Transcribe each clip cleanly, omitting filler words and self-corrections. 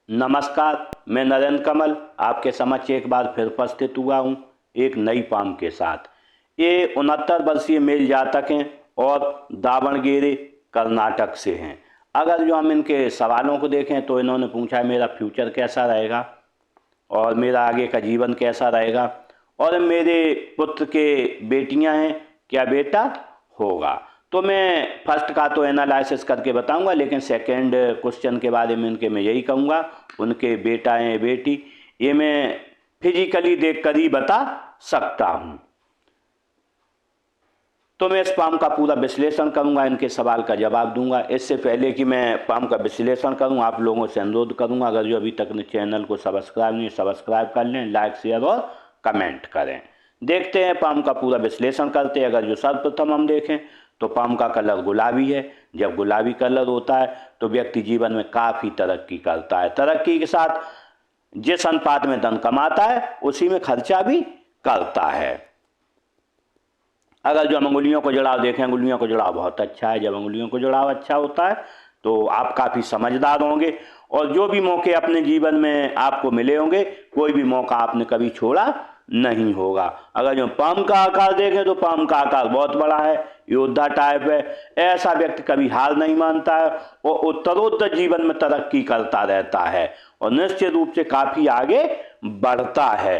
नमस्कार। मैं नरेंद्र कमल आपके समक्ष एक बार फिर उपस्थित हुआ हूँ एक नई पाम के साथ। ये 69 वर्षीय मेल जातक हैं और दावणगेरे कर्नाटक से हैं। अगर जो हम इनके सवालों को देखें तो इन्होंने पूछा है मेरा फ्यूचर कैसा रहेगा और मेरा आगे का जीवन कैसा रहेगा, और मेरे पुत्र के बेटियां हैं, क्या बेटा होगा। तो मैं फर्स्ट का तो एनालिसिस करके बताऊंगा, लेकिन सेकंड क्वेश्चन के बारे में इनके मैं यही कहूँगा, उनके बेटा है बेटी, ये मैं फिजिकली देख कर ही बता सकता हूँ। तो मैं इस पाम का पूरा विश्लेषण करूंगा, इनके सवाल का जवाब दूंगा। इससे पहले कि मैं पाम का विश्लेषण करूं, आप लोगों से अनुरोध करूंगा, अगर जो अभी तक ने चैनल को सब्सक्राइब नहीं, सब्सक्राइब कर लें, लाइक शेयर और कमेंट करें। देखते हैं पाम का पूरा विश्लेषण करते हैं। अगर जो सर्वप्रथम हम देखें तो पाम का कलर गुलाबी है। जब गुलाबी कलर होता है तो व्यक्ति जीवन में काफ़ी तरक्की करता है। तरक्की के साथ जिस अनुपात में धन कमाता है उसी में खर्चा भी करता है। अगर जो हम अंगुलियों को जुड़ाव देखें, अंगुलियों को जुड़ाव बहुत अच्छा है। जब अंगुलियों को जुड़ाव अच्छा होता है तो आप काफ़ी समझदार होंगे और जो भी मौके अपने जीवन में आपको मिले होंगे, कोई भी मौका आपने कभी छोड़ा नहीं होगा। अगर जो पाम का आकार देखें तो पाम का आकार बहुत बड़ा है, योद्धा टाइप है। ऐसा व्यक्ति कभी हार नहीं मानता है और उत्तरोत्तर जीवन में तरक्की करता रहता है और निश्चित रूप से काफ़ी आगे बढ़ता है।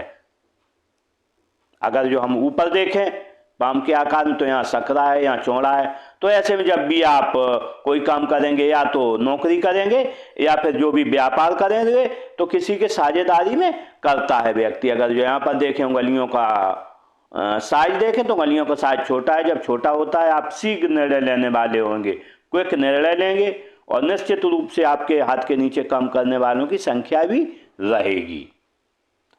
अगर जो हम ऊपर देखें पाम के आकार में तो यहाँ सकरा है, यहाँ चौड़ा है। तो ऐसे में जब भी आप कोई काम करेंगे, या तो नौकरी करेंगे या फिर जो भी व्यापार करेंगे, तो किसी के साझेदारी में करता है व्यक्ति। अगर जो यहाँ पर देखें उंगलियों का साइज देखें तो उंगलियों का साइज छोटा है। जब छोटा होता है आप शीघ्र निर्णय लेने वाले होंगे, क्विक निर्णय लेंगे और निश्चित रूप से आपके हाथ के नीचे काम करने वालों की संख्या भी रहेगी।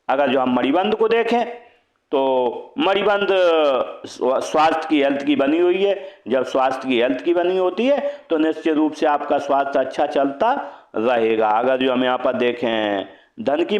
अगर जो हम मणिबंध को देखें तो मणिबंध स्वास्थ्य की हेल्थ की बनी हुई है। जब स्वास्थ्य की हेल्थ की बनी होती है तो निश्चित रूप से आपका स्वास्थ्य अच्छा चलता रहेगा। अगर जो हम यहाँ पर देखें धन की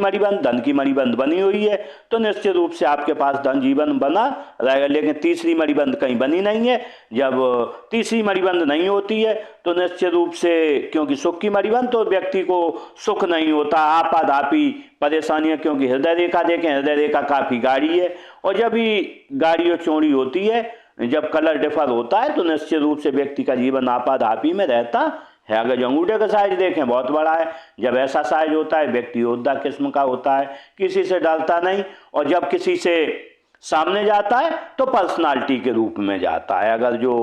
मणिबंध बनी हुई है तो निश्चित रूप से आपके पास धन जीवन बना रहेगा। लेकिन तीसरी मणिबंध कहीं बनी नहीं है। जब तीसरी मणिबंध नहीं होती है तो निश्चित रूप से, क्योंकि सुख की मणिबंध तो व्यक्ति को सुख नहीं होता, आपाधापी परेशानियां, क्योंकि हृदय रेखा देखें, हृदय रेखा काफ़ी गाढ़ी है और जब भी गाढ़ी और चौड़ी होती है, जब कलर डिफर होता है तो निश्चित रूप से व्यक्ति का जीवन आपाधापी में रहता है। अगर जो अंगूठे का साइज देखें बहुत बड़ा है। जब ऐसा साइज होता है व्यक्ति योद्धा किस्म का होता है, किसी से डरता नहीं और जब किसी से सामने जाता है तो पर्सनालिटी के रूप में जाता है। अगर जो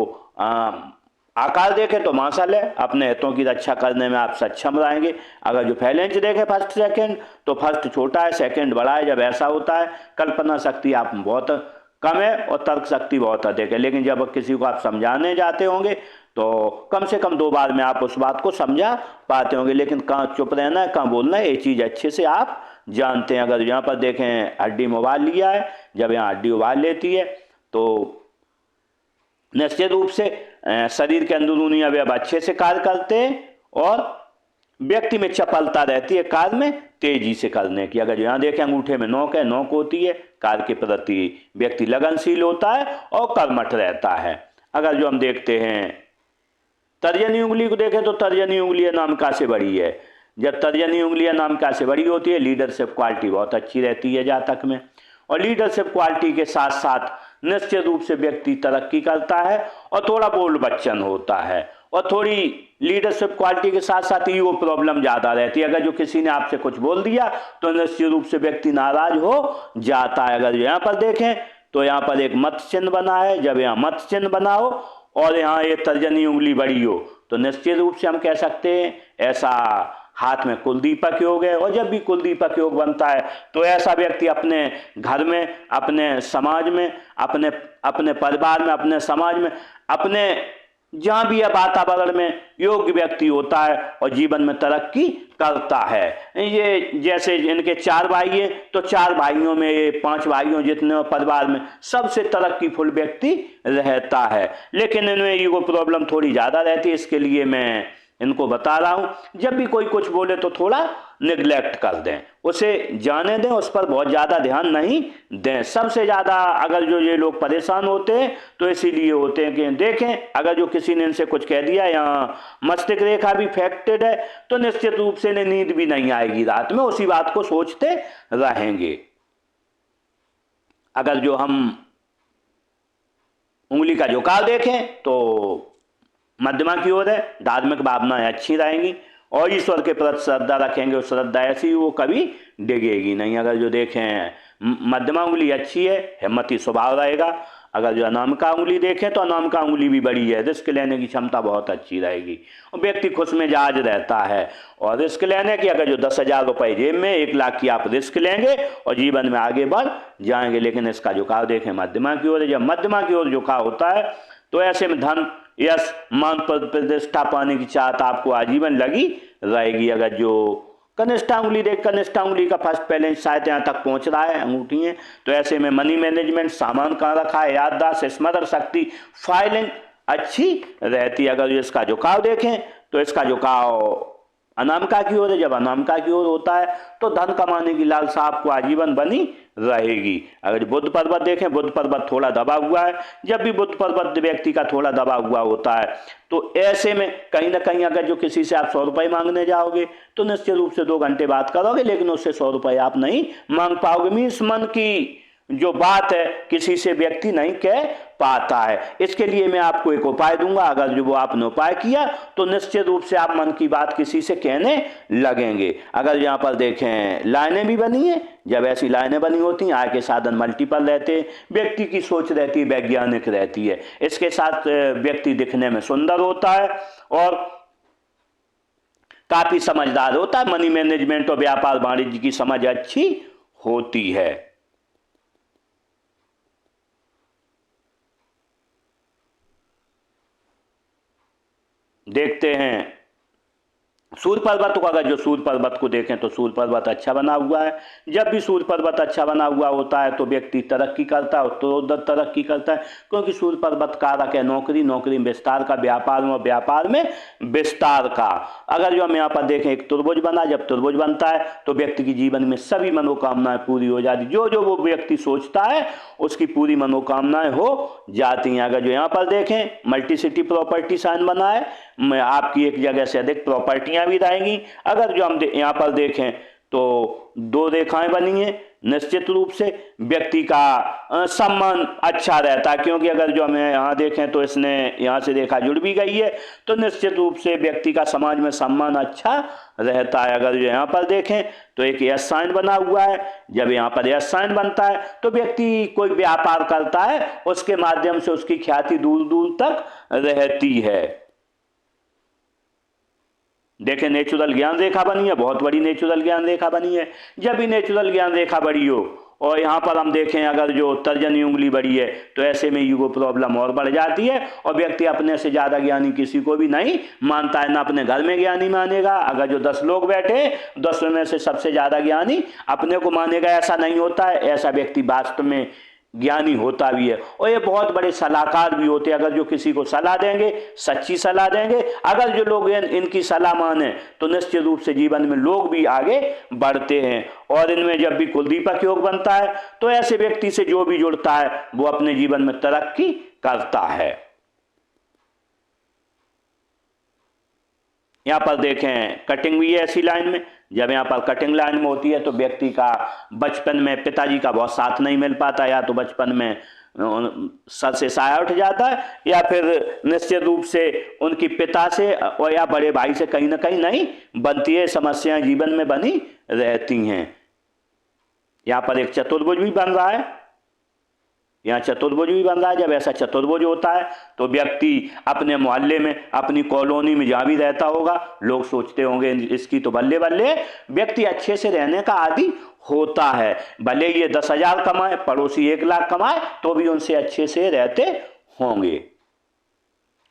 आकार देखें तो माशाल्लाह अपने हितों की रक्षा करने में आप सक्षम रहेंगे। अगर जो फैलेंज देखें फर्स्ट सेकंड तो फर्स्ट छोटा है, सेकंड बड़ा है। जब ऐसा होता है कल्पना शक्ति आप बहुत कम है और तर्क शक्ति बहुत अधिक है। लेकिन जब किसी को आप समझाने जाते होंगे तो कम से कम 2 बार में आप उस बात को समझा पाते होंगे। लेकिन कहाँ चुप रहना है, कहाँ बोलना है, ये चीज़ अच्छे से आप जानते हैं। अगर यहाँ पर देखें हड्डी में उबाल लिया है, जब यहाँ हड्डी उबाल लेती है तो निश्चित रूप से शरीर के अंदरूनी अवयव अच्छे से कार्य करते हैं और व्यक्ति में चपलता रहती है कार्य में तेजी से करने की। अगर यहाँ देखें अंगूठे में नोक है, नोक होती है, कार्य के प्रति व्यक्ति लगनशील होता है और कर्मठ रहता है। अगर जो हम देखते हैं तर्जनी उंगली को देखें तो तर्जनी उंगली नामिका से बड़ी है। जब तर्जनी उंगली नामिका से बड़ी होती है लीडरशिप क्वालिटी बहुत अच्छी रहती है जातक में, और लीडरशिप क्वालिटी के साथ साथ निश्चित रूप से व्यक्ति तरक्की करता है और थोड़ा बोल्ड बच्चन होता है और थोड़ी लीडरशिप क्वालिटी के साथ साथ ईगो प्रॉब्लम ज़्यादा रहती है। अगर जो किसी ने आपसे कुछ बोल दिया तो निश्चित रूप से व्यक्ति नाराज हो जाता है। अगर यहाँ पर देखें तो यहाँ पर एक मत चिन्ह बना है। जब यहाँ मत चिन्ह बना हो और यहाँ ये तर्जनी उंगली बड़ी हो तो निश्चित रूप से हम कह सकते हैं ऐसा हाथ में कुलदीपक योग है। और जब भी कुलदीपक योग बनता है तो ऐसा व्यक्ति अपने घर में, अपने समाज में, अपने परिवार में, अपने समाज में, अपने जहाँ भी वातावरण में योग्य व्यक्ति होता है और जीवन में तरक्की करता है। ये जैसे इनके 4 भाई हैं तो 4 भाइयों में ये 5 भाइयों जितने परिवार में सबसे तरक्कीफुल व्यक्ति रहता है। लेकिन इनमें ईगो प्रॉब्लम थोड़ी ज़्यादा रहती है। इसके लिए मैं इनको बता रहा हूं, जब भी कोई कुछ बोले तो थोड़ा निग्लेक्ट कर दें, उसे जाने दें, उस पर बहुत ज़्यादा ध्यान नहीं दें। सबसे ज़्यादा अगर जो ये लोग परेशान होते हैं तो इसीलिए होते हैं कि देखें, अगर जो किसी ने इनसे कुछ कह दिया, यहाँ मस्तिष्क रेखा भी इफेक्टेड है, तो निश्चित रूप से इन्हें नींद भी नहीं आएगी, रात में उसी बात को सोचते रहेंगे। अगर जो हम उंगली का झुकाव देखें तो मध्यमा की ओर है, धार्मिक भावनाएं अच्छी रहेंगी और ईश्वर के प्रति श्रद्धा रखेंगे, उस श्रद्धा ऐसी वो कभी डिगेगी नहीं। अगर जो देखें मध्यमा उंगली अच्छी है, हिम्मती स्वभाव रहेगा। अगर जो अनामिका उंगली देखें तो अनामिका उंगली भी बड़ी है, रिस्क लेने की क्षमता बहुत अच्छी रहेगी और व्यक्ति खुश मिजाज रहता है। और रिस्क लेने की, अगर जो 10,000 रुपये जेब में, 1 लाख की आप रिस्क लेंगे और जीवन में आगे बढ़ जाएंगे। लेकिन इसका झुकाव देखें मध्यमा की ओर, जब मध्यमा की ओर झुकाव होता है तो ऐसे में धन, यश, मान, प्रतिष्ठा पाने की चाहत आपको आजीवन लगी रहेगी। अगर जो कनिष्ठा उंगली देख, कनिष्ठा उंगली का फर्स्ट बैलेंस शायद यहाँ तक पहुँच रहा है, अंगूठी है, तो ऐसे में मनी मैनेजमेंट, सामान कहाँ रखा है, याददाश्त, स्मरण शक्ति, फाइलिंग अच्छी रहती है। अगर इसका झुकाव देखें तो इसका झुकाव अनामिका की ओर है, जब अनामिका की ओर होता है तो धन कमाने की लालसा आपको आजीवन बनी रहेगी। अगर बुध पर्वत देखें, बुध पर्वत थोड़ा दबा हुआ है, जब भी बुध पर्वत व्यक्ति का थोड़ा दबा हुआ होता है तो ऐसे में कहीं ना कहीं अगर जो किसी से आप 100 रुपये मांगने जाओगे तो निश्चित रूप से 2 घंटे बात करोगे, लेकिन उससे 100 रुपये आप नहीं मांग पाओगे। मीन्स मन की जो बात है किसी से व्यक्ति नहीं कह पाता है। इसके लिए मैं आपको एक उपाय दूंगा, अगर जो वो आपने उपाय किया तो निश्चित रूप से आप मन की बात किसी से कहने लगेंगे। अगर यहाँ पर देखें लाइनें भी बनी है, जब ऐसी लाइनें बनी होती हैं, आय के साधन मल्टीपल रहते हैं, व्यक्ति की सोच रहती है वैज्ञानिक रहती है, इसके साथ व्यक्ति दिखने में सुंदर होता है और काफी समझदार होता है। मनी मैनेजमेंट और व्यापार वाणिज्य की समझ अच्छी होती है। देखते हैं सूर्य पर्वत को, अगर जो सूर्य पर्वत को देखें तो सूर्य पर्वत अच्छा बना हुआ है। जब भी सूर्य पर्वत अच्छा बना हुआ होता है तो व्यक्ति तरक्की करता है, उत्तरोत्तर तरक्की करता है, क्योंकि सूर्य पर्वत कारक है नौकरी, नौकरी में विस्तार का, व्यापार में विस्तार का। अगर जो हम यहाँ पर देखें एक त्रिभुज बना, जब त्रिभुज बनता है तो व्यक्ति की जीवन में सभी मनोकामनाएं पूरी हो जाती, जो जो वो व्यक्ति सोचता है उसकी पूरी मनोकामनाएं हो जाती हैं। अगर जो यहाँ पर देखें मल्टीसिटी प्रॉपर्टी साइन बना है, आपकी एक जगह से अधिक प्रॉपर्टियां भी रहेंगी। अगर जो हम यहाँ पर देखें तो 2 रेखाएं बनी हैं, निश्चित रूप से व्यक्ति का सम्मान अच्छा रहता है, क्योंकि अगर जो हमें यहाँ देखें तो इसने यहाँ से रेखा जुड़ भी गई है, तो निश्चित रूप से व्यक्ति का समाज में सम्मान अच्छा रहता है। अगर जो यहाँ पर देखें तो एक यस साइन बना हुआ है, जब यहाँ पर यस साइन बनता है तो व्यक्ति कोई व्यापार करता है, उसके माध्यम से उसकी ख्याति दूर दूर तक रहती है। देखें नेचुरल ज्ञान रेखा बनी है, बहुत बड़ी नेचुरल ज्ञान रेखा बनी है। जब भी नेचुरल ज्ञान रेखा बड़ी हो और यहाँ पर हम देखें अगर जो तर्जनी उंगली बड़ी है तो ऐसे में ईगो प्रॉब्लम और बढ़ जाती है और व्यक्ति अपने से ज़्यादा ज्ञानी किसी को भी नहीं मानता है, ना अपने घर में ज्ञानी मानेगा। अगर जो 10 लोग बैठे 10 में से सबसे ज़्यादा ज्ञानी अपने को मानेगा, ऐसा नहीं होता है। ऐसा व्यक्ति वास्तव में ज्ञानी होता भी है और ये बहुत बड़े सलाहकार भी होते हैं। अगर जो किसी को सलाह देंगे, सच्ची सलाह देंगे, अगर जो लोग इनकी सलाह माने तो निश्चित रूप से जीवन में लोग भी आगे बढ़ते हैं। और इनमें जब भी कुलदीपक योग बनता है तो ऐसे व्यक्ति से जो भी जुड़ता है वो अपने जीवन में तरक्की करता है। यहाँ पर देखें कटिंग भी है ऐसी लाइन में, जब यहाँ पर कटिंग लाइन में होती है तो व्यक्ति का बचपन में पिताजी का बहुत साथ नहीं मिल पाता, या तो बचपन में सर से साया उठ जाता है या फिर निश्चित रूप से उनकी पिता से और या बड़े भाई से कहीं ना कहीं नहीं बनती है, समस्याएं जीवन में बनी रहती हैं। यहाँ पर एक चतुर्भुज भी बन रहा है, यहाँ चतुर्भुज भी बन रहा है। जब ऐसा चतुर्भुज होता है तो व्यक्ति अपने मोहल्ले में, अपनी कॉलोनी में जहाँ भी रहता होगा, लोग सोचते होंगे इसकी तो बल्ले बल्ले, व्यक्ति अच्छे से रहने का आदी होता है। भले ये 10,000 कमाए, पड़ोसी 1 लाख कमाए, तो भी उनसे अच्छे से रहते होंगे।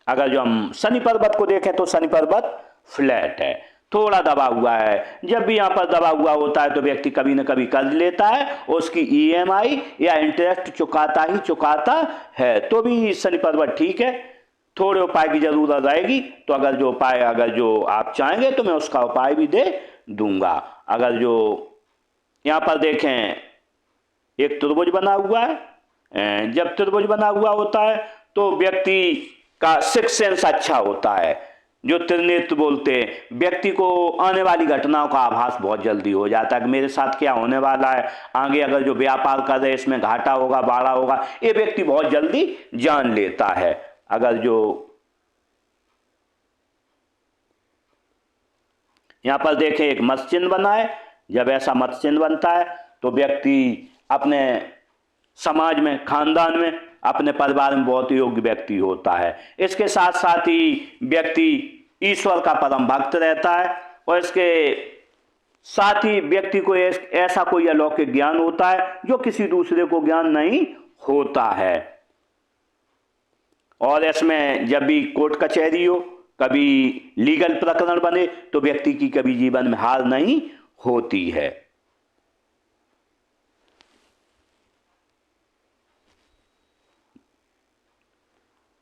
अगर जो हम शनि पर्वत को देखें तो शनि पर्वत फ्लैट है, थोड़ा दबा हुआ है। जब भी यहाँ पर दबा हुआ होता है तो व्यक्ति कभी न कभी कर्ज लेता है, उसकी EMI या इंटरेस्ट चुकाता ही चुकाता है, तो भी शनि पर्वत ठीक है। थोड़े उपाय की जरूरत रहेगी, तो अगर जो आप चाहेंगे तो मैं उसका उपाय भी दे दूंगा। अगर जो यहाँ पर देखें एक त्रिभुज बना हुआ है, जब त्रिभुज बना हुआ होता है तो व्यक्ति का सिक्स सेंस अच्छा होता है, जो त्रिनेत्र बोलते हैं। व्यक्ति को आने वाली घटनाओं का आभास बहुत जल्दी हो जाता है कि मेरे साथ क्या होने वाला है, आगे अगर जो व्यापार कर रहे इसमें घाटा होगा बाड़ा होगा, ये व्यक्ति बहुत जल्दी जान लेता है। अगर जो यहाँ पर देखें एक मत्स्य चिन्ह बना है, जब ऐसा मत्स्य चिन्ह बनता है तो व्यक्ति अपने समाज में, खानदान में, अपने परिवार में बहुत योग्य व्यक्ति होता है। इसके साथ साथ ही व्यक्ति ईश्वर का परम भक्त रहता है, और इसके साथ ही व्यक्ति को ऐसा कोई अलौकिक ज्ञान होता है जो किसी दूसरे को ज्ञान नहीं होता है। और इसमें जब भी कोर्ट कचहरी हो, कभी लीगल प्रकरण बने, तो व्यक्ति की कभी जीवन में हार नहीं होती है।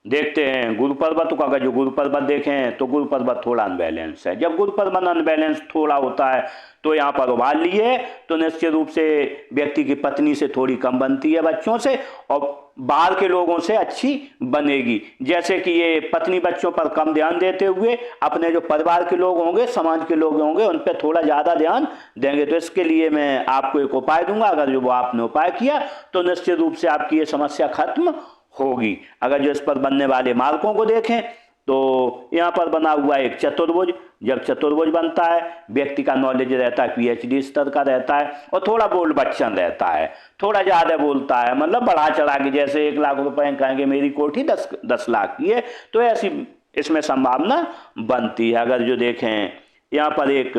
देखते हैं गुरु पर्वत का। अगर जो गुरु पर्वत देखें तो गुरु पर्वत थोड़ा अनबैलेंस है। जब गुरु पर्वत अनबैलेंस थोड़ा होता है तो यहाँ पर उभार लिए तो निश्चित रूप से व्यक्ति की पत्नी से थोड़ी कम बनती है, बच्चों से, और बाहर के लोगों से अच्छी बनेगी। जैसे कि ये पत्नी बच्चों पर कम ध्यान देते हुए अपने जो परिवार के लोग होंगे, समाज के लोग होंगे, उन पर थोड़ा ज़्यादा ध्यान देंगे। तो इसके लिए मैं आपको एक उपाय दूंगा। अगर जो वो आपने उपाय किया तो निश्चित रूप से आपकी ये समस्या खत्म होगी। अगर जो इस पर बनने वाले मार्कों को देखें तो यहाँ पर बना हुआ एक चतुर्भुज। जब चतुर्भुज बनता है व्यक्ति का नॉलेज रहता है पीएचडी स्तर का रहता है, और थोड़ा बोल्ड बच्चन रहता है, थोड़ा ज़्यादा बोलता है, मतलब बढ़ा चढ़ा के, जैसे 1 लाख रुपए कहेंगे मेरी कोठी 10 लाख की है, तो ऐसी इसमें संभावना बनती है। अगर जो देखें यहाँ पर एक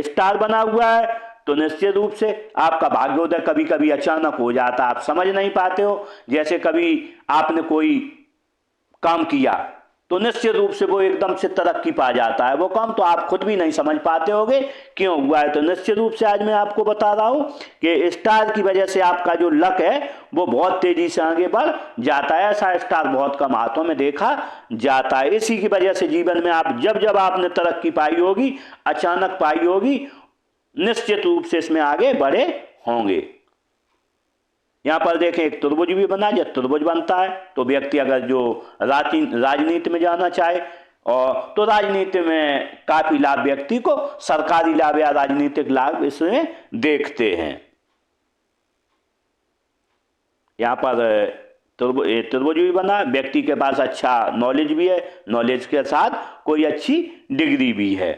स्टार बना हुआ है तो निश्चित रूप से आपका भाग्योदय कभी कभी अचानक हो जाता है, आप समझ नहीं पाते हो। जैसे कभी आपने कोई काम किया तो निश्चित रूप से वो एकदम से तरक्की पा जाता है वो काम, तो आप खुद भी नहीं समझ पाते होगे क्यों हुआ है। तो निश्चित रूप से आज मैं आपको बता रहा हूं कि स्टार की वजह से आपका जो लक है वो बहुत तेजी से आगे बढ़ जाता है। ऐसा स्टार बहुत कम हाथों में देखा जाता है। इसी की वजह से जीवन में आप जब आपने तरक्की पाई होगी, अचानक पाई होगी, निश्चित रूप से इसमें आगे बढ़े होंगे। यहाँ पर देखें एक त्रिभुज भी बना। जब त्रिभुज बनता है तो व्यक्ति अगर जो राजनीति में जाना चाहे और तो राजनीति में काफी लाभ व्यक्ति को, सरकारी लाभ या राजनीतिक लाभ इसमें देखते हैं। यहाँ पर त्रिभुज भी बना, व्यक्ति के पास अच्छा नॉलेज भी है, नॉलेज के साथ कोई अच्छी डिग्री भी है।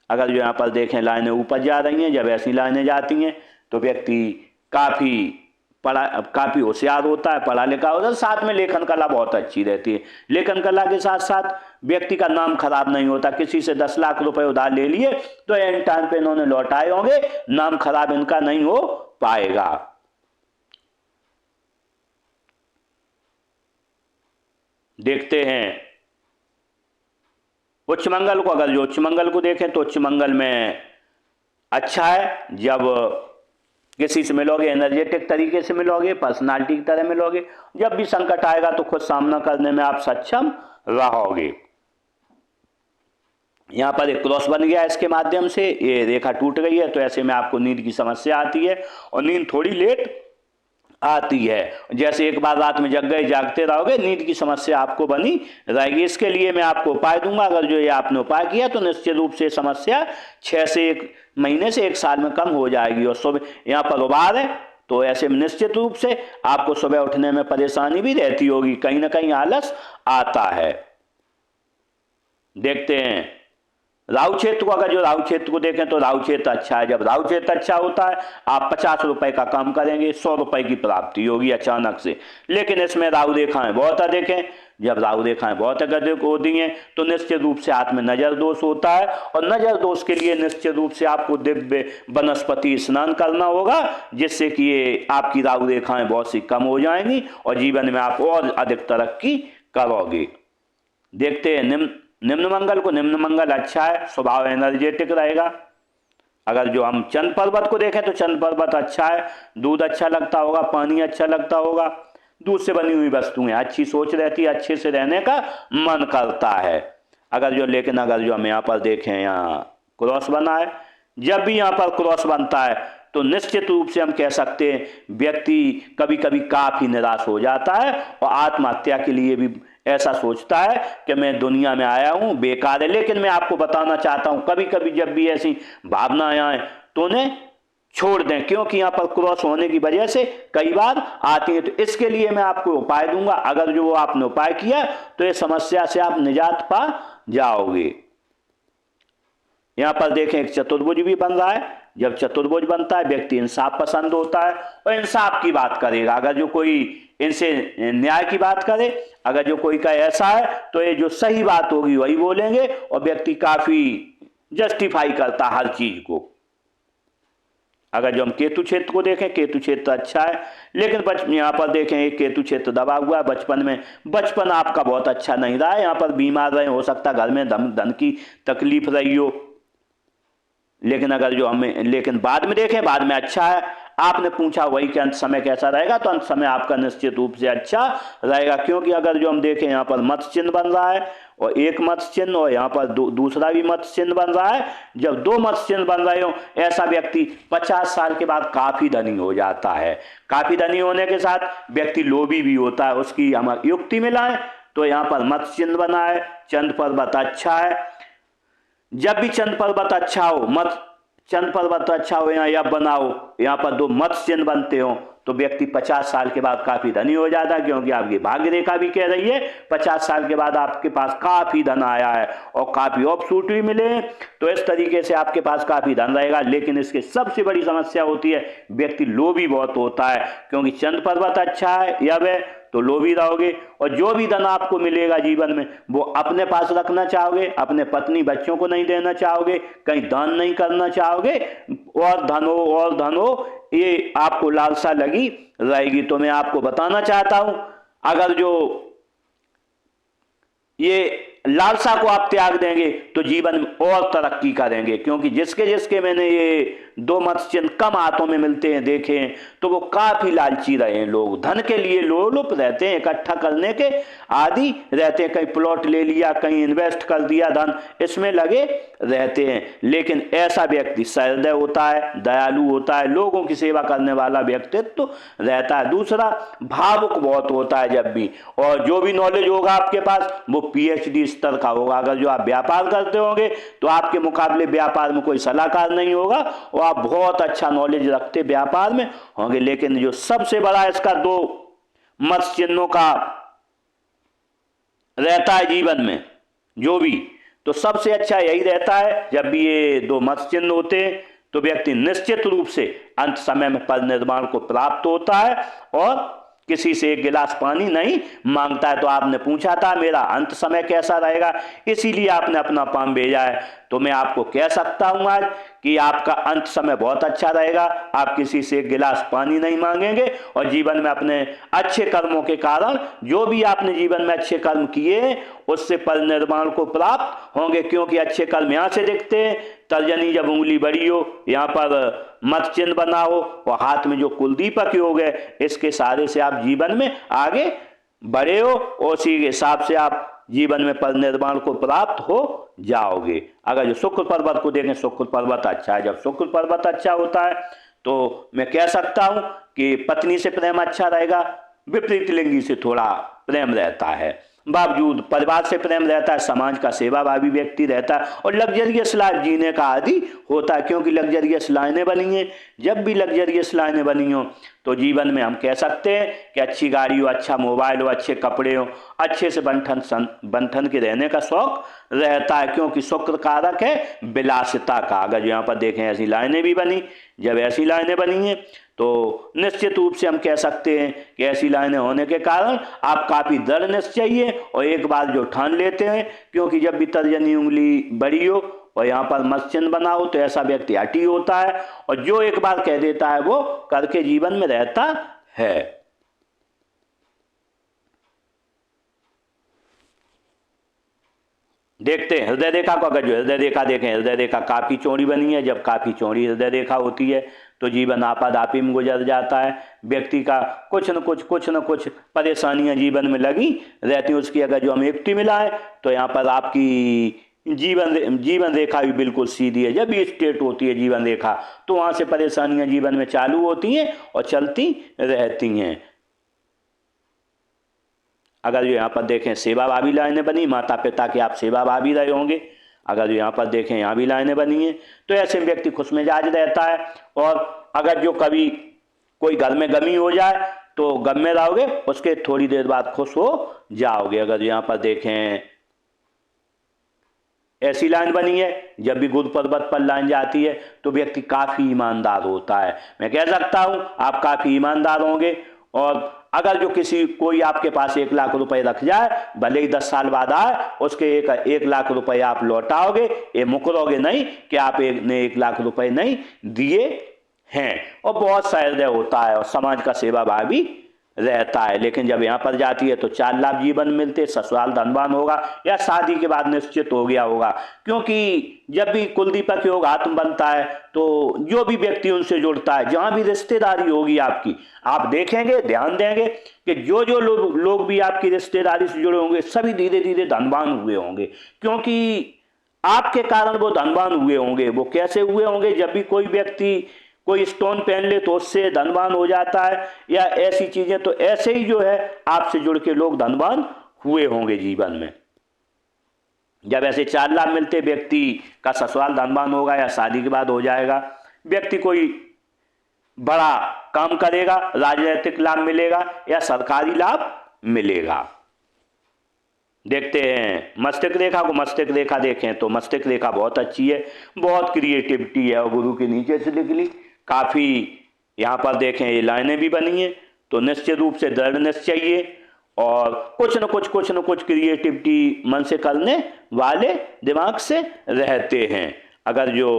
अगर जो यहाँ पर देखें लाइनें ऊपर जा रही हैं, जब ऐसी लाइनें जाती हैं तो व्यक्ति काफ़ी होशियार होता है, पढ़ा लिखा होता है, साथ में लेखन कला बहुत अच्छी रहती है। लेखन कला के साथ साथ व्यक्ति का नाम खराब नहीं होता। किसी से 10 लाख रुपए उधार ले लिए तो एंड टाइम पे इन्होंने लौटाए होंगे, नाम खराब इनका नहीं हो पाएगा। देखते हैं उच्च मंगल को। अगर जो उच्च मंगल को देखें तो उच्च मंगल में अच्छा है। जब किसी से मिलोगे एनर्जेटिक तरीके से मिलोगे, पर्सनालिटी की तरह मिलोगे, जब भी संकट आएगा तो खुद सामना करने में आप सक्षम रहोगे। यहाँ पर एक क्रॉस बन गया, इसके माध्यम से ये रेखा टूट गई है, तो ऐसे में आपको नींद की समस्या आती है और नींद थोड़ी लेट आती है। जैसे एक बार रात में जग गए, जागते रहोगे, नींद की समस्या आपको बनी रहेगी। इसके लिए मैं आपको उपाय दूंगा। अगर जो ये आपने उपाय किया तो निश्चित रूप से समस्या 6 से 1 महीने से 1 साल में कम हो जाएगी। और सुबह यहाँ पर उभार है तो ऐसे में निश्चित रूप से आपको सुबह उठने में परेशानी भी रहती होगी, कहीं ना कहीं आलस आता है। देखते हैं राहु क्षेत्र को। अगर जो राहु क्षेत्र को देखें तो राहु क्षेत्र अच्छा है। जब राहु क्षेत्र अच्छा होता है आप 50 रुपए का काम करेंगे, 100 रुपए की प्राप्ति होगी अचानक से। लेकिन इसमें राहु रेखाएं बहुत अधिक हैं। जब राहु रेखाएं बहुत अधिक होती हैं तो निश्चित रूप से हाथ में नजर दोष होता है, और नजर दोष के लिए निश्चित रूप से आपको दिव्य वनस्पति स्नान करना होगा, जिससे कि ये आपकी राहु रेखाएं बहुत सी कम हो जाएंगी और जीवन में आप और अधिक तरक्की करोगे। देखते हैं निम्न मंगल को। निम्न मंगल अच्छा है, स्वभाव एनर्जेटिक रहेगा। अगर जो हम चंद्र पर्वत को देखें तो चंद्र पर्वत अच्छा है, दूध अच्छा लगता होगा, पानी अच्छा लगता होगा, दूध से बनी हुई वस्तुएं, अच्छी सोच रहती है, अच्छे से रहने का मन करता है। लेकिन अगर जो हम यहाँ पर देखें, यहाँ क्रॉस बना है, जब भी यहाँ पर क्रॉस बनता है तो निश्चित रूप से हम कह सकते हैं व्यक्ति कभी कभी काफी निराश हो जाता है और आत्महत्या के लिए भी ऐसा सोचता है कि मैं दुनिया में आया हूं बेकार है। लेकिन मैं आपको बताना चाहता हूं, कभी कभी जब भी ऐसी भावनाएं आए तो उन्हें छोड़ दें, क्योंकि यहाँ पर क्रॉस होने की वजह से कई बार आती है। तो इसके लिए मैं आपको उपाय दूंगा, अगर जो आपने उपाय किया तो ये समस्या से आप निजात पा जाओगे। यहाँ पर देखें एक चतुर्भुज भी बन रहा है। जब चतुर्भुज बनता है व्यक्ति इंसाफ पसंद होता है और इंसाफ की बात करेगा। अगर जो कोई इनसे न्याय की बात करे, अगर जो कोई का ऐसा है तो ये जो सही बात होगी वही बोलेंगे और व्यक्ति काफी जस्टिफाई करता हर चीज को। अगर जो हम केतु क्षेत्र को देखें, केतु क्षेत्र अच्छा है, लेकिन यहाँ पर देखें एक केतु क्षेत्र दबा हुआ है। बचपन आपका बहुत अच्छा नहीं रहा है, यहाँ पर बीमार रहे, हो सकता घर में धन की तकलीफ रही हो। लेकिन बाद में देखें, बाद में अच्छा है। आपने पूछा वही कि अंत समय कैसा रहेगा, तो अंत समय आपका निश्चित रूप से अच्छा रहेगा, क्योंकि अगर जो हम देखें यहाँ पर मत्स्य चिन्ह बन रहा है और एक मत्स्य चिन्ह और यहाँ पर दूसरा भी मत्स्य चिन्ह बन रहा है। जब दो मत्स्य चिन्ह बन रहे हो, ऐसा व्यक्ति 50 साल के बाद काफी धनी हो जाता है। काफी धनी होने के साथ व्यक्ति लोभी भी होता है। उसकी हम युक्ति में लाएं तो यहाँ पर मत्स्य चिन्ह बना है, चंद पर्वत अच्छा है। जब भी चंद पर्वत अच्छा हो या बनाओ, यहाँ पर दो मत्स्य चिन्ह बनते हो तो व्यक्ति 50 साल के बाद काफी धनी हो जाता है, क्योंकि आपकी भाग्य रेखा भी कह रही है 50 साल के बाद आपके पास काफी धन आया है और काफी ऑफशूट भी मिले, तो इस तरीके से आपके पास काफी धन रहेगा। लेकिन इसकी सबसे बड़ी समस्या होती है व्यक्ति लोभी बहुत होता है, क्योंकि चंद पर्वत अच्छा है या वह तो लोभी रहोगे और जो भी धन आपको मिलेगा जीवन में वो अपने पास रखना चाहोगे, अपने पत्नी बच्चों को नहीं देना चाहोगे, कहीं दान नहीं करना चाहोगे, और धन हो ये आपको लालसा लगी रहेगी। तो मैं आपको बताना चाहता हूं, अगर जो ये लालसा को आप त्याग देंगे तो जीवन में और तरक्की करेंगे, क्योंकि जिसके मैंने ये दो मत्स्य चिन्ह कम हाथों में मिलते हैं देखे हैं तो वो काफी लालची रहे हैं। लोग धन के लिए लोलुप रहते हैं, इकट्ठा करने के आदि रहते हैं, कहीं प्लॉट ले लिया, कहीं इन्वेस्ट कर दिया, धन इसमें लगे रहते हैं। लेकिन ऐसा व्यक्ति सहृदय होता है, दयालु होता है, लोगों की सेवा करने वाला व्यक्तित्व रहता है। दूसरा, भावुक बहुत होता है जब भी, और जो भी नॉलेज होगा आपके पास वो PhD स्तर का होगा। अगर जो आप व्यापार करते होंगे तो आपके मुकाबले व्यापार में कोई सलाहकार नहीं होगा और आप बहुत अच्छा नॉलेज रखते व्यापार में होंगे। लेकिन जो सबसे बड़ा इसका दो मत्स्य चिन्हों का रहता है जीवन में जो भी, तो सबसे अच्छा यही रहता है जब भी ये दो मत्स्य चिन्ह होते हैं तो व्यक्ति निश्चित रूप से अंत समय में पद निर्माण को प्राप्त होता है और किसी से एक गिलास पानी नहीं मांगता है। तो आपने पूछा था मेरा अंत समय कैसा रहेगा, इसीलिए आपने अपना पाम भेजा है। तो मैं आपको कह सकता हूं आज कि आपका अंत समय बहुत अच्छा रहेगा। आप किसी से एक गिलास पानी नहीं मांगेंगे और जीवन में अपने अच्छे कर्मों के कारण, जो भी आपने जीवन में अच्छे कर्म किए उससे पद निर्माण को प्राप्त होंगे, क्योंकि अच्छे कर्म यहाँ से दिखते हैं। तर्जनी जब उंगली बड़ी हो, यहाँ पर मत चिन्ह बना हो और हाथ में जो कुलदीपक योग है, इसके सहारे से आप जीवन में आगे बढ़े हो और उसी के हिसाब से आप जीवन में पद निर्माण को प्राप्त हो जाओगे। अगर जो शुक्र पर्वत को देखें, शुक्र पर्वत अच्छा है। जब शुक्र पर्वत अच्छा होता है तो मैं कह सकता हूं कि पत्नी से प्रेम अच्छा रहेगा, विपरीत लिंगी से थोड़ा प्रेम रहता है, बावजूद परिवार से प्रेम रहता है, समाज का सेवाभावी व्यक्ति रहता है और लग्जरियस लाइफ जीने का आदि होता है, क्योंकि लग्जरियस लाइनें बनी हैं। जब भी लग्जरियस लाइनें बनी हो तो जीवन में हम कह सकते हैं कि अच्छी गाड़ी हो, अच्छा मोबाइल हो, अच्छे कपड़े हो, अच्छे से बंधन के रहने का शौक रहता है, क्योंकि शुक्र कारक है विलासिता का। अगर यहाँ पर देखें ऐसी लाइनें भी बनी, जब ऐसी लाइनें बनी हैं तो निश्चित रूप से हम कह सकते हैं कि ऐसी लाइनें होने के कारण आप काफी दृढ़ निश्चयी हैं और एक बार जो ठान लेते हैं, क्योंकि जब भी तर्जनी उंगली बड़ी हो और यहाँ पर मत्स्य चिन्ह बना हो तो ऐसा व्यक्ति हठी होता है और जो एक बार कह देता है वो करके जीवन में रहता है। देखते हैं हृदय रेखा को। अगर जो हृदय रेखा देखें, हृदय रेखा काफी चौड़ी बनी है। जब काफी चौड़ी हृदय रेखा होती है तो जीवन आपादापी में गुजर जाता है, व्यक्ति का कुछ न कुछ परेशानियां जीवन में लगी रहती हैं। उसकी अगर जो हम एकटी मिलाएं तो यहाँ पर आपकी जीवन रेखा भी बिल्कुल सीधी है। जब भी स्ट्रेट होती है जीवन रेखा तो वहां से परेशानियां जीवन में चालू होती हैं और चलती रहती हैं। अगर जो यहाँ पर देखें सेवा भावी लाइनें बनी, माता पिता के आप सेवा भावी रहे होंगे। अगर जो यहाँ पर देखें यहाँ भी लाइनें बनी हैं तो ऐसे व्यक्ति खुश मिजाज रहता है। और अगर जो कभी कोई घर में गमी हो जाए तो गम में रहोगे, उसके थोड़ी देर बाद खुश हो जाओगे। अगर यहाँ पर देखें ऐसी लाइन बनी है, जब भी गुरु पर्वत पर लाइन जाती है तो व्यक्ति काफी ईमानदार होता है। मैं कह सकता हूं आप काफी ईमानदार होंगे। और अगर जो कोई आपके पास 1 लाख रुपए रख जाए, भले ही 10 साल बाद आए, उसके 1 लाख रुपए आप लौटाओगे। ये मुकरोगे नहीं कि आप ने 1 लाख रुपए नहीं दिए हैं। और बहुत सहृदय होता है और समाज का सेवा भाव भी रहता है। लेकिन जब यहाँ पर जाती है तो 4 लाख जीवन मिलते, ससुराल धनवान होगा या शादी के बाद निश्चित हो गया होगा। क्योंकि जब भी कुलदीपक योग आत्म बनता है तो जो भी व्यक्ति उनसे जुड़ता है, जहां भी रिश्तेदारी होगी आपकी, आप देखेंगे, ध्यान देंगे कि जो लोग भी आपकी रिश्तेदारी से जुड़े होंगे सभी धीरे धीरे धनवान हुए होंगे। क्योंकि आपके कारण वो धनवान हुए होंगे। वो कैसे हुए होंगे? जब भी कोई व्यक्ति कोई स्टोन पहन ले तो उससे धनवान हो जाता है, या ऐसी चीजें, तो ऐसे ही जो है आपसे जुड़ के लोग धनवान हुए होंगे जीवन में। जब ऐसे 4 लाभ मिलते, व्यक्ति का ससुराल धनवान होगा या शादी के बाद हो जाएगा। व्यक्ति कोई बड़ा काम करेगा, राजनीतिक लाभ मिलेगा या सरकारी लाभ मिलेगा। देखते हैं मस्तिष्क रेखा को। मस्तिष्क रेखा देखें तो मस्तिष्क रेखा बहुत अच्छी है, बहुत क्रिएटिविटी है। और गुरु के नीचे से लिख ली, काफी यहाँ पर देखें ये लाइनें भी बनी है। तो निश्चित रूप से दृढ़ निश्चय और कुछ न कुछ क्रिएटिविटी मन से करने वाले दिमाग से रहते हैं। अगर जो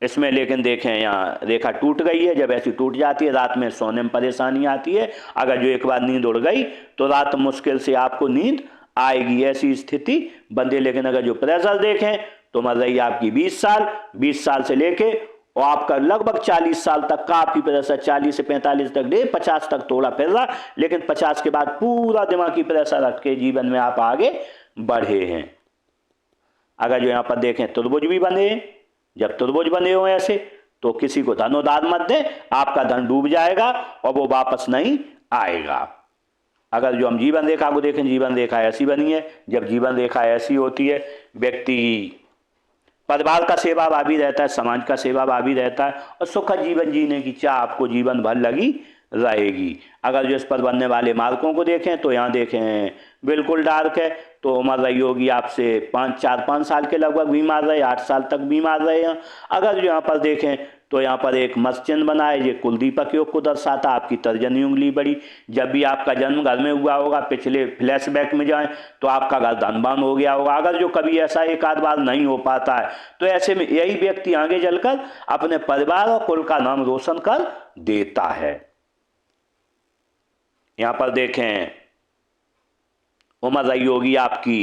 इसमें लेकिन देखें यहाँ रेखा टूट गई है। जब ऐसी टूट जाती है रात में सोने में परेशानी आती है। अगर जो एक बार नींद उड़ गई तो रात मुश्किल से आपको नींद आएगी, ऐसी स्थिति बनती। लेकिन अगर जो प्रेशर देखें तो मर रही आपकी 20 साल से लेके और आपका लगभग 40 साल तक काफी प्रेशर, 40 से 45 तक, 50 तक थोड़ा फिर रहा, लेकिन 50 के बाद पूरा दिमागी प्रेशर हट के जीवन में आप आगे बढ़े हैं। अगर जो यहाँ पर देखें त्रिभुज भी बने, जब त्रिभुज बने हो ऐसे तो किसी को धनोदान मत दें, आपका धन डूब जाएगा और वो वापस नहीं आएगा। अगर जो हम जीवन रेखा को देखें, जीवन रेखा ऐसी बनी है। जब जीवन रेखा ऐसी होती है, व्यक्ति परिवार का सेवा भावी रहता है, समाज का सेवा भावी रहता है और सुखद जीवन जीने की चाह आपको जीवन भर लगी रहेगी। अगर जो इस पर बनने वाले मार्कों को देखें तो यहाँ देखें बिल्कुल डार्क है, तो उम्र रही होगी आपसे 4-5 साल के लगभग बीमार रहे, 8 साल तक बीमार रहे हैं। अगर जो यहाँ पर देखें तो यहाँ पर एक मस्त चिन्ह बना है, ये कुलदीपक योग को दर्शाता। आपकी तर्जनी उंगली बड़ी। जब भी आपका जन्म घर में हुआ होगा, पिछले फ्लैशबैक में जाएं तो आपका घर धनवान हो गया होगा। अगर जो कभी ऐसा एक आध बार नहीं हो पाता है तो ऐसे में यही व्यक्ति आगे चलकर अपने परिवार और कुल का नाम रोशन कर देता है। यहाँ पर देखें उम्र रही होगी आपकी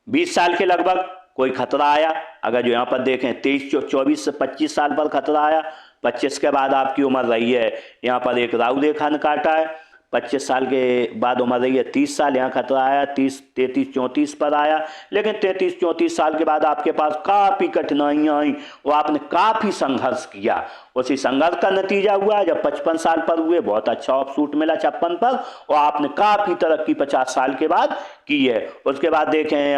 20 साल के लगभग, कोई खतरा आया। अगर जो यहाँ पर देखें 24 से 25 साल पर खतरा आया, 25 के बाद आपकी उम्र रही है, यहाँ पर एक राहु रेखा ने काटा है। 25 साल के बाद उम्र रही है 30 साल, यहाँ खतरा आया 30, 33, 34 पर आया। लेकिन 33, 34 साल के बाद आपके पास काफ़ी कठिनाइयाँ आई, वो आपने काफ़ी संघर्ष किया। उसी संघर्ष का नतीजा हुआ जब 55 साल पर हुए, बहुत अच्छा ऑफशूट मिला 56 पर, और आपने काफ़ी तरक्की 50 साल के बाद की है। उसके बाद देखें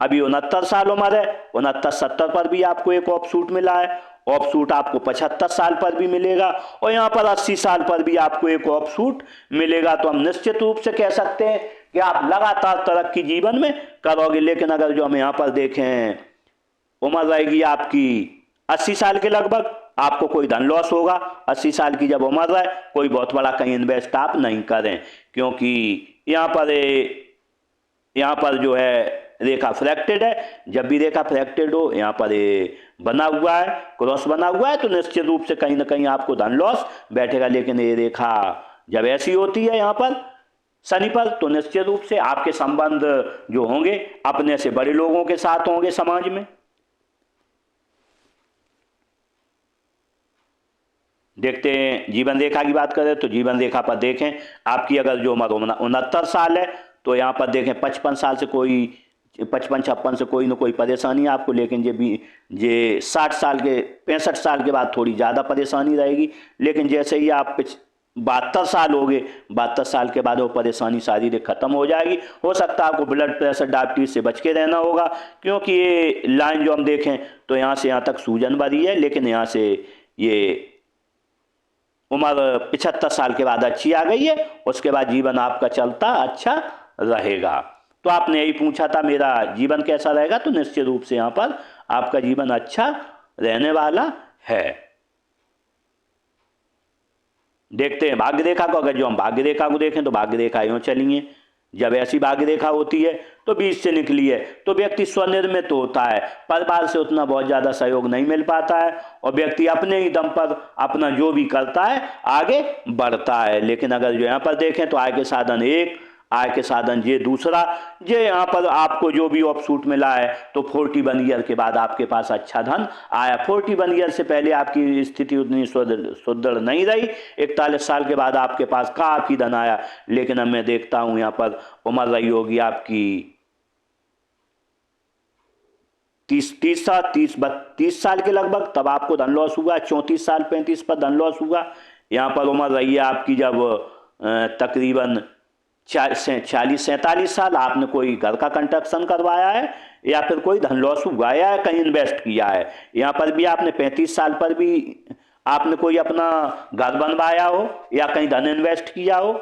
अभी 69 साल उम्र है, 69-70 पर भी आपको एक ऑफशूट मिला है। ऑफशूट आपको 75 साल पर भी मिलेगा और यहाँ पर 80 साल पर भी आपको एक ऑफशूट मिलेगा। तो हम निश्चित रूप से कह सकते हैं कि आप लगातार तरक्की जीवन में करोगे। लेकिन अगर जो हम यहाँ पर देखें उम्र रहेगी आपकी 80 साल के लगभग, आपको कोई धन लॉस होगा। 80 साल की जब उम्र है, कोई बहुत बड़ा कहीं इन्वेस्ट आप नहीं करें, क्योंकि यहाँ पर जो है रेखा फ्रैक्टेड है। जब भी रेखा फ्रैक्टेड हो, यहाँ पर बना हुआ है, क्रॉस बना हुआ है, तो निश्चित रूप से कहीं ना कहीं आपको धन लॉस बैठेगा। लेकिन ये रेखा जब ऐसी होती है यहाँ पर शनि पर, तो निश्चित रूप से आपके संबंध जो होंगे अपने से बड़े लोगों के साथ होंगे समाज में। देखते हैं जीवन रेखा की बात करें तो जीवन रेखा पर देखें आपकी अगर जो उम्र 69 साल है तो यहाँ पर देखें 55 साल से कोई 55-56 से कोई ना कोई परेशानी है आपको, लेकिन ये 60 साल के 65 साल के बाद थोड़ी ज़्यादा परेशानी रहेगी। लेकिन जैसे ही आप 72 साल हो गए, 72 साल के बाद वो परेशानी शारीरिक खत्म हो जाएगी। हो सकता है आपको ब्लड प्रेशर डायबिटीज से बच के रहना होगा, क्योंकि ये लाइन जो हम देखें तो यहाँ से यहाँ तक सूजन भरी है, लेकिन यहाँ से ये उम्र 75 साल के बाद अच्छी आ गई है। उसके बाद जीवन आपका चलता अच्छा रहेगा। तो आपने यही पूछा था मेरा जीवन कैसा रहेगा, तो निश्चित रूप से यहाँ पर आपका जीवन अच्छा रहने वाला है। देखते हैं भाग्य रेखा को। अगर जो हम भाग्य रेखा को देखें तो भाग्य रेखा यूँ चली है। जब ऐसी भाग्य रेखा होती है तो बीच से निकली है तो व्यक्ति स्वनिर्मित होता है, परिवार से उतना बहुत ज़्यादा सहयोग नहीं मिल पाता है और व्यक्ति अपने ही दम पर अपना जो भी करता है आगे बढ़ता है। लेकिन अगर जो यहाँ पर देखें तो आय के साधन एक, आय के साधन ये दूसरा, ये यहाँ पर आपको जो भी ऑफशूट मिला है तो 41 ईयर के बाद आपके पास अच्छा धन आया। 41 ईयर से पहले आपकी स्थिति उतनी सुदृढ़ नहीं रही। 41 साल के बाद आपके पास काफ़ी धन आया, लेकिन अब मैं देखता हूँ यहाँ पर उम्र रही होगी आपकी 30 साल के लगभग, तब आपको धन लॉस हुआ। 34 साल 35 पर धन लॉस हुआ। यहाँ पर उम्र रही है आपकी जब तकरीबन 40-47 साल, आपने कोई घर का कंस्ट्रक्शन करवाया है या फिर कोई धन लॉस हुआ या कहीं इन्वेस्ट किया है। यहाँ पर भी आपने 35 साल पर भी आपने कोई अपना घर बनवाया हो या कहीं धन इन्वेस्ट किया हो।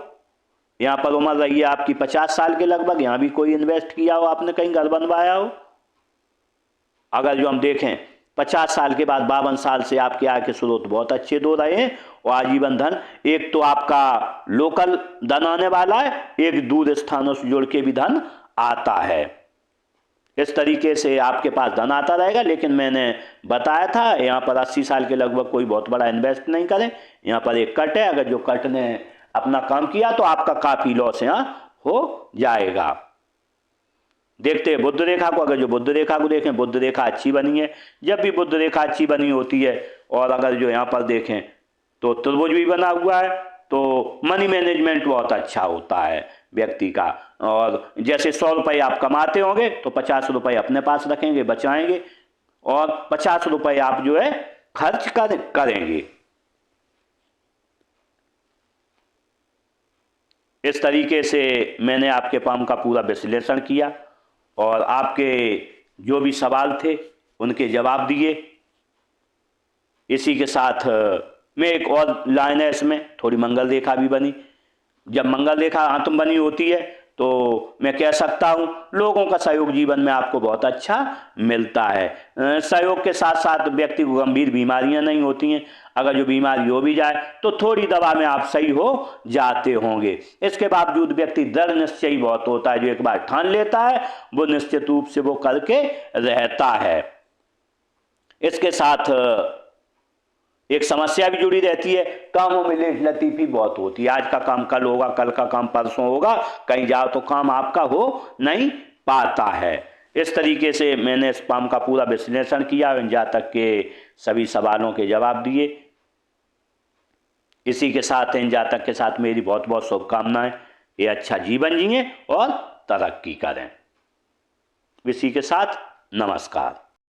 यहाँ पर उम्र रही है आपकी 50 साल के लगभग, यहाँ भी कोई इन्वेस्ट किया हो, आपने कहीं घर बनवाया हो। अगर जो हम देखें 50 साल के बाद 52 साल से आपके आय के स्रोत बहुत अच्छे दो रहे हैं और आजीवन धन, एक तो आपका लोकल धन आने वाला है, एक दूर स्थानों से जुड़ के भी धन आता है। इस तरीके से आपके पास धन आता रहेगा। लेकिन मैंने बताया था यहाँ पर 80 साल के लगभग कोई बहुत बड़ा इन्वेस्ट नहीं करें। यहाँ पर एक कट है, अगर जो कट ने अपना काम किया तो आपका काफ़ी लॉस यहाँ हो जाएगा। देखते हैं बुध रेखा को। अगर जो बुध रेखा को देखें, बुध रेखा अच्छी बनी है। जब भी बुध रेखा अच्छी बनी होती है और अगर जो यहाँ पर देखें तो त्रिभुज भी बना हुआ है तो मनी मैनेजमेंट बहुत अच्छा होता है व्यक्ति का। और जैसे 100 रुपये आप कमाते होंगे तो 50 रुपये अपने पास रखेंगे, बचाएंगे, और 50 रुपये आप जो है खर्च करेंगे। इस तरीके से मैंने आपके पाम का पूरा विश्लेषण किया और आपके जो भी सवाल थे उनके जवाब दिए। इसी के साथ में एक और लाइन है, इसमें थोड़ी मंगल रेखा भी बनी। जब मंगल रेखा आत्म बनी होती है तो मैं कह सकता हूँ लोगों का सहयोग जीवन में आपको बहुत अच्छा मिलता है। सहयोग के साथ साथ व्यक्ति को गंभीर बीमारियां नहीं होती हैं। अगर जो बीमारी हो भी जाए तो थोड़ी दवा में आप सही हो जाते होंगे। इसके बावजूद व्यक्ति दृढ़ निश्चयी बहुत होता है, जो एक बार ठान लेता है वो निश्चित रूप से वो करके रहता है। इसके साथ एक समस्या भी जुड़ी रहती है, कामों में लेट लतीफी बहुत होती है। आज का काम कल होगा, कल का काम परसों होगा, कहीं जाओ तो काम आपका हो नहीं पाता है। इस तरीके से मैंने इस पाम का पूरा विश्लेषण किया, इन जातक के सभी सवालों के जवाब दिए। इसी के साथ इन जातक के साथ मेरी बहुत बहुत शुभकामनाएं। ये अच्छा जीवन जिए और तरक्की करें। इसी के साथ नमस्कार।